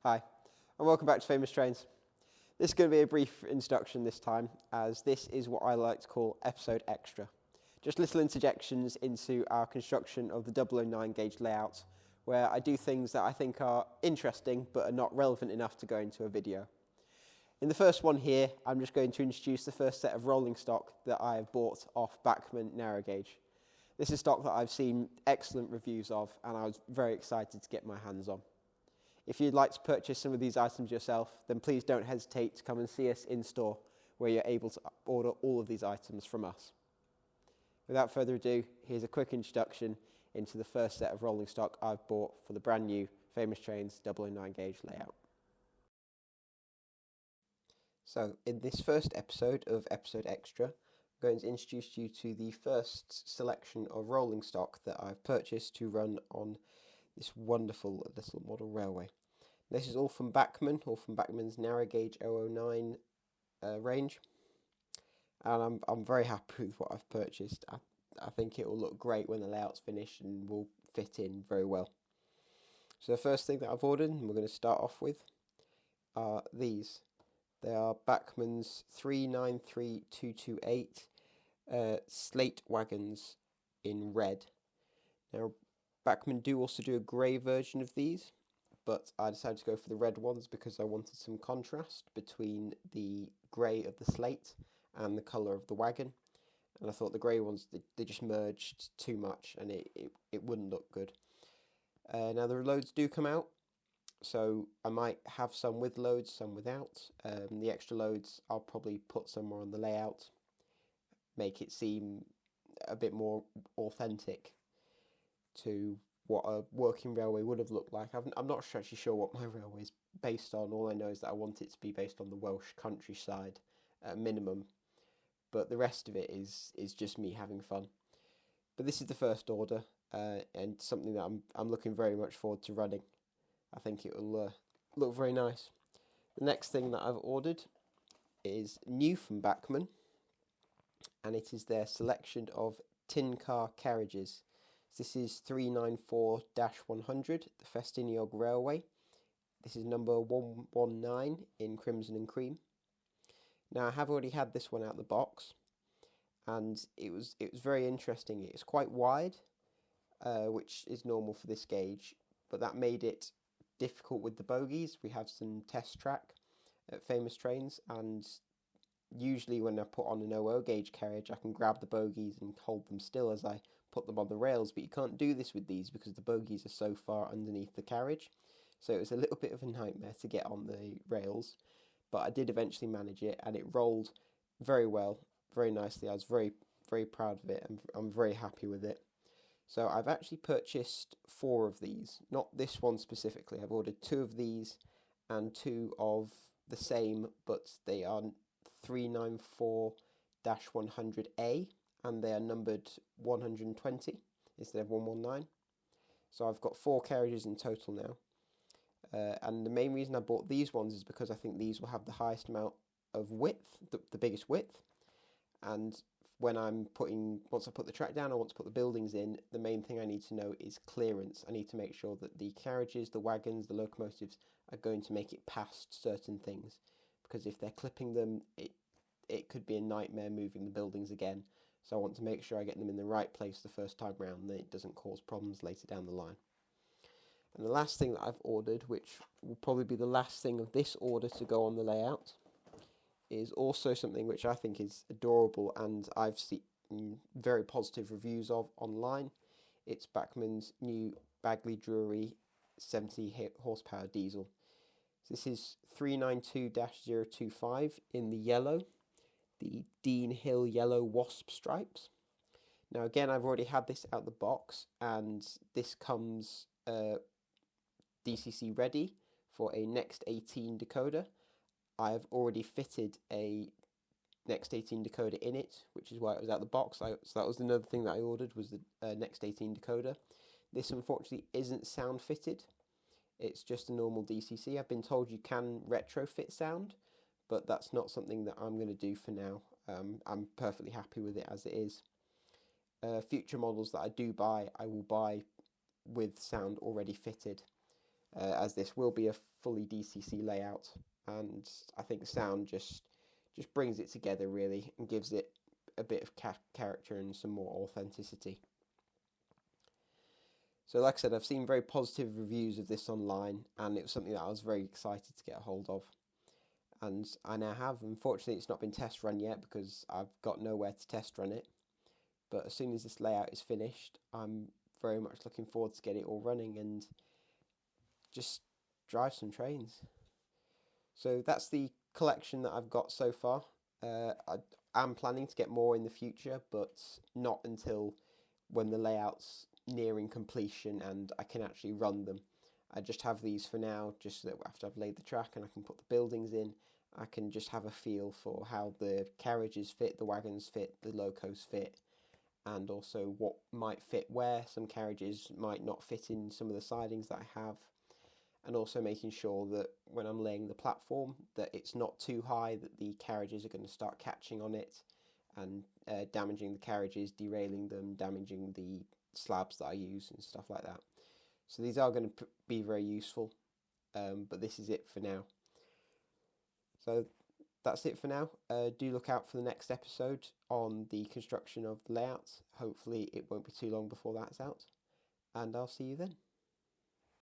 Hi, and welcome back to Famous Trains. This is going to be a brief introduction this time, as this is what I like to call episode extra. Just little interjections into our construction of the 009 gauge layout, where I do things that I think are interesting but are not relevant enough to go into a video. In the first one here, I'm just going to introduce the first set of rolling stock that I have bought off Bachmann narrow gauge. This is stock that I've seen excellent reviews of, and I was very excited to get my hands on. If you'd like to purchase some of these items yourself, then please don't hesitate to come and see us in store, where you're able to order all of these items from us. Without further ado, here's a quick introduction into the first set of rolling stock I've bought for the brand new Famous Trains 009 gauge layout. So, in this first episode of Episode Extra, I'm going to introduce you to the first selection of rolling stock that I've purchased to run on this wonderful little model railway. This is all from Bachmann, or from Bachmann's narrow gauge 009 range, and I'm very happy with what I've purchased. I think it will look great when the layout's finished and will fit in very well. So the first thing that I've ordered, and we're going to start off with, are these. They are Bachmann's 393228 Slate Wagons in red. Now, Bachmann do also do a grey version of these, but I decided to go for the red ones because I wanted some contrast between the grey of the slate and the colour of the wagon. And I thought the grey ones, they just merged too much and it wouldn't look good. Now the loads do come out, so I might have some with loads, some without. The extra loads I'll probably put somewhere on the layout, make it seem a bit more authentic to what a working railway would have looked like. I'm not actually sure what my railway is based on. All I know is that I want it to be based on the Welsh countryside at minimum, but the rest of it is just me having fun. But this is the first order, and something that I'm looking very much forward to running. I think it will look very nice. The next thing that I've ordered is new from Bachmann, and it is their selection of tin car carriages. This is 394-100, the Ffestiniog Railway. This is number 119 in Crimson and Cream. Now, I have already had this one out of the box, and it was very interesting. It's quite wide, which is normal for this gauge, but that made it difficult with the bogies. We have some test track at Famous Trains, and usually when I put on an 00 gauge carriage, I can grab the bogies and hold them still as I put them on the rails, but you can't do this with these because the bogies are so far underneath the carriage. So it was a little bit of a nightmare to get on the rails, but I did eventually manage it, and it rolled very well, very nicely. I was very, very proud of it, and I'm very happy with it. So I've actually purchased 4 of these, not this one specifically. I've ordered 2 of these and 2 of the same, but they are 394-100A, and they are numbered 120 instead of 119. So I've got 4 carriages in total now. And the main reason I bought these ones is because I think these will have the highest amount of width, the biggest width. And when once I put the track down, I want to put the buildings in, the main thing I need to know is clearance. I need to make sure that the carriages, the wagons, the locomotives are going to make it past certain things. Because if they're clipping them, it could be a nightmare moving the buildings again. So I want to make sure I get them in the right place the first time round, and that it doesn't cause problems later down the line. And the last thing that I've ordered, which will probably be the last thing of this order to go on the layout, is also something which I think is adorable and I've seen very positive reviews of online. It's Bachmann's new Baguley-Drewry 70 horsepower diesel. So this is 392-025 in the yellow, the Dean Hill yellow wasp stripes. Now again, I've already had this out the box, and this comes DCC ready for a Next18 decoder. I have already fitted a Next18 decoder in it, which is why it was out the box. So that was another thing that I ordered, was the Next18 decoder. This unfortunately isn't sound fitted. It's just a normal DCC. I've been told you can retrofit sound, but that's not something that I'm going to do for now. I'm perfectly happy with it as it is. Future models that I do buy, I will buy with sound already fitted. as this will be a fully DCC layout, and I think sound just brings it together really and gives it a bit of character and some more authenticity. So like I said, I've seen very positive reviews of this online, and it was something that I was very excited to get a hold of. And I now have. Unfortunately, it's not been test run yet because I've got nowhere to test run it. But as soon as this layout is finished, I'm very much looking forward to get it all running and just drive some trains. So that's the collection that I've got so far. I am planning to get more in the future, but not until when the layout's nearing completion and I can actually run them. I just have these for now, just so that after I've laid the track and I can put the buildings in, I can just have a feel for how the carriages fit, the wagons fit, the locos fit, and also what might fit where. Some carriages might not fit in some of the sidings that I have, and also making sure that when I'm laying the platform that it's not too high, that the carriages are going to start catching on it and damaging the carriages, derailing them, damaging the slabs that I use and stuff like that. So these are going to be very useful, but this is it for now. So that's it for now. Do look out for the next episode on the construction of the layout. Hopefully it won't be too long before that's out, and I'll see you then.